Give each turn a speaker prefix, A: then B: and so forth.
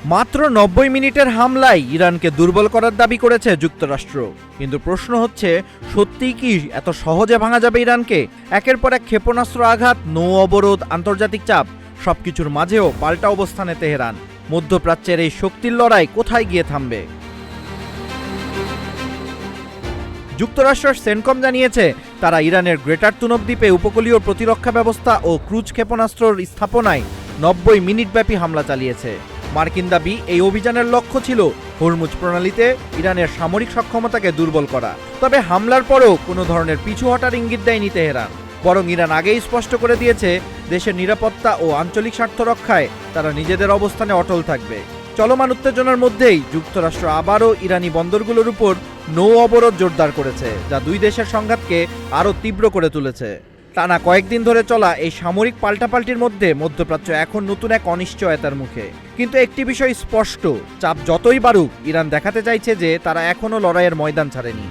A: মাত্র ৯০ মিনিটের হামলায় ইরানকে দুর্বল করার দাবি করেছে যুক্তরাষ্ট্র। কিন্তু প্রশ্ন হচ্ছে, সত্যিই কি এত সহজে ভাঙা যাবে ইরানকে? একের পর এক ক্ষেপণাস্ত্র আঘাত, নৌ অবরোধ, আন্তর্জাতিক চাপ, সবকিছুর মাঝেও পাল্টা অবস্থানে তেহরান। মধ্যপ্রাচ্যের এই শক্তির লড়াই কোথায় গিয়ে থামবে? যুক্তরাষ্ট্রের সেন্টকম জানিয়েছে, তারা ইরানের গ্রেটার তুনব দ্বীপে উপকূলীয় প্রতিরক্ষা ব্যবস্থা ও ক্রুজ ক্ষেপণাস্ত্র স্থাপনায় ৯০ মিনিটব্যাপী হামলা চালিয়েছে। মার্কিন দাবি, এই অভিযানের লক্ষ্য ছিল হরমুজ প্রণালীতে ইরানের সামরিক সক্ষমতাকে দুর্বল করা। তবে হামলার পরও কোনো ধরনের পিছু হটার ইঙ্গিত দেয়নি তেহরান। বরং ইরান আগেই স্পষ্ট করে দিয়েছে, দেশের নিরাপত্তা ও আঞ্চলিক স্বার্থ রক্ষায় তারা নিজেদের অবস্থানে অটল থাকবে। চলমান উত্তেজনার মধ্যেই যুক্তরাষ্ট্র আবারও ইরানি বন্দরগুলোর উপর নৌ অবরোধ জোরদার করেছে, যা দুই দেশের সংঘাতকে আরও তীব্র করে তুলেছে। টানা কয়েকদিন ধরে চলা এই সামরিক পাল্টাপাল্টির মধ্যে মধ্যপ্রাচ্য এখন নতুন এক অনিশ্চয়তার মুখে। কিন্তু একটি বিষয় স্পষ্ট, চাপ যতই বাড়ুক, ইরান দেখাতে চাইছে যে তারা এখনও লড়াইয়ের ময়দান ছাড়েনি।